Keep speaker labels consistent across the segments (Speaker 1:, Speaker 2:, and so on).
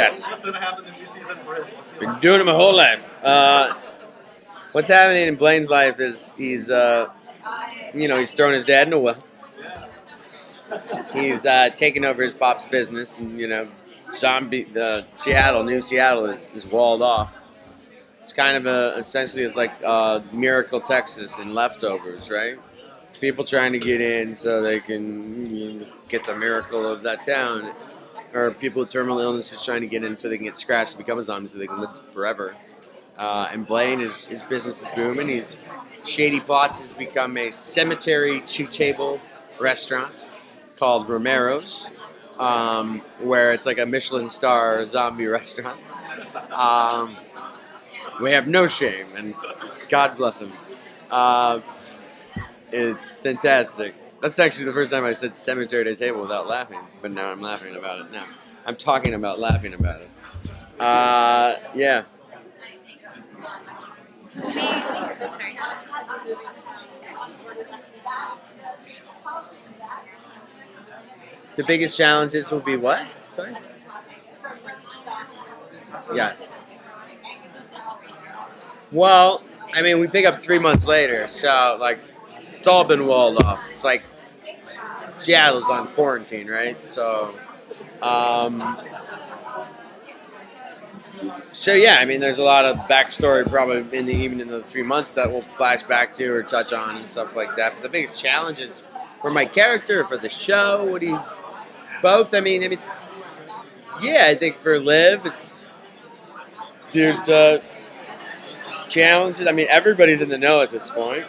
Speaker 1: Yes.
Speaker 2: What's going to happen in the new season for him?
Speaker 1: Been doing it my whole life. What's happening in Blaine's life is he's thrown his dad in a well. He's taken over his pop's business, and New Seattle is walled off. It's kind of essentially it's like Miracle, Texas, and leftovers, right? People trying to get in so they can get the miracle of that town, or people with terminal illnesses trying to get in so they can get scratched and become a zombie so they can live forever. And Blaine, his business is booming. He's Shady Plots has become a cemetery two-table restaurant called Romero's, where it's like a Michelin star zombie restaurant. We have no shame, and God bless him. It's fantastic. That's actually the first time I said cemetery to table without laughing, but now I'm laughing about it now. I'm talking about laughing about it. Yeah. The biggest challenges will be what? Sorry? Yes. Well, I mean, we pick up 3 months later, so, like, it's all been walled off. It's like Seattle's on quarantine, right? So, yeah, I mean, there's a lot of backstory probably even in the 3 months that we'll flash back to or touch on and stuff like that. But the biggest challenge is for my character, for the show, what he's both. I mean, yeah, I think for Liv, there's challenges. I mean, everybody's in the know at this point.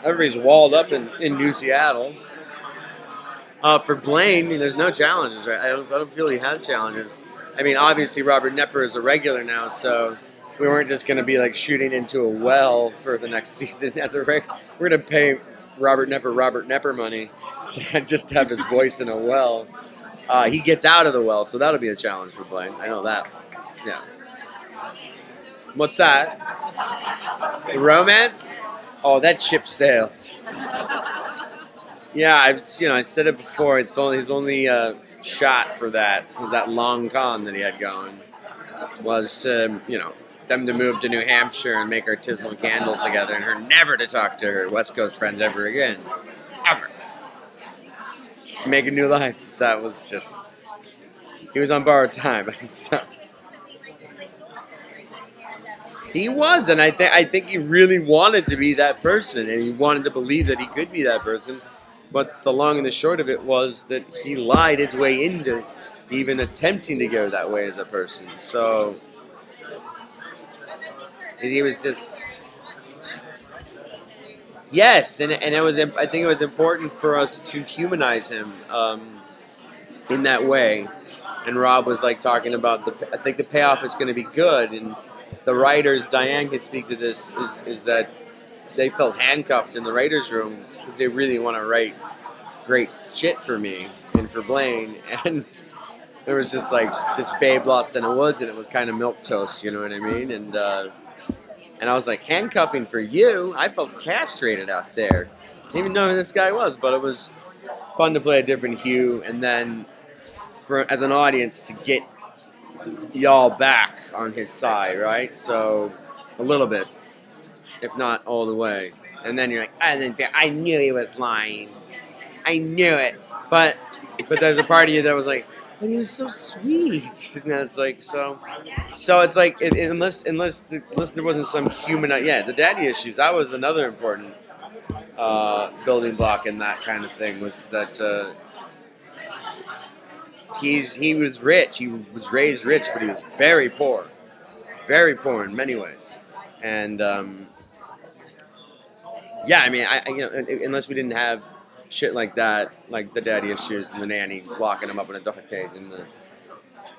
Speaker 1: Everybody's walled up in New Seattle. For Blaine, I mean, there's no challenges, right? I don't feel he has challenges. I mean, obviously Robert Nepper is a regular now, so we weren't just going to be like shooting into a well for the next season. We're going to pay Robert Nepper money to just have his voice in a well. He gets out of the well, so that'll be a challenge for Blaine. I know that. Yeah. What's that? The romance? Oh, that ship sailed. Yeah, I said it before. It's only his only shot for that long con that he had going was to them to move to New Hampshire and make artisanal candles together, and her never to talk to her West Coast friends ever again, ever. Just make a new life. That was just he was on borrowed time. So. He was, and I think he really wanted to be that person, and he wanted to believe that he could be that person. But the long and the short of it was that he lied his way into even attempting to go that way as a person. So he was just yes, and it was. I think it was important for us to humanize him in that way. And Rob was like talking about I think the payoff is going to be good, and the writers, Diane can speak to this, is that they felt handcuffed in the writers' room because they really want to write great shit for me and for Blaine, and there was just like this babe lost in the woods, and it was kind of milquetoast, you know what I mean? And I was like, handcuffing for you? I felt castrated out there. Didn't even know who this guy was, but it was fun to play a different hue, and then as an audience to get y'all back on his side, right? So a little bit, if not all the way. And then you're like, I knew he was lying. I knew it. But there's a part of you that was like, but he was so sweet. And it's like, so it's like, unless there wasn't some human, the daddy issues, that was another important building block in that kind of thing, was that he was rich. He was raised rich, but he was very poor in many ways. And I mean, unless we didn't have shit like that, like the daddy issues and the nanny locking him up in a dark cage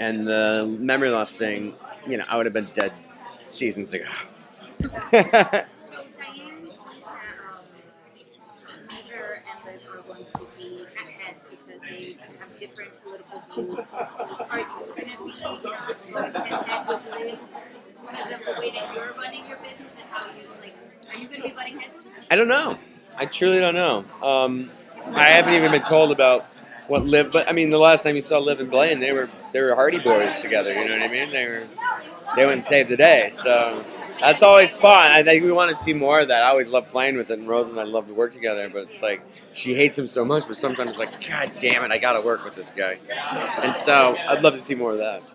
Speaker 1: and the memory loss thing, I would have been dead seasons ago.
Speaker 3: Different political views. Are you going to be connect with Liv because of the way that you're running your business and how you are you going to be butting heads with them?
Speaker 1: I don't know. I truly don't know. I haven't even been told about what Liv. But I mean, the last time you saw Liv and Blaine, they were Hardy Boys together. You know what I mean? They went and saved the day. So that's always fun. I think we want to see more of that. I always love playing with it, and Rose and I love to work together. But it's like she hates him so much, but sometimes it's like, God damn it, I got to work with this guy. And so I'd love to see more of that.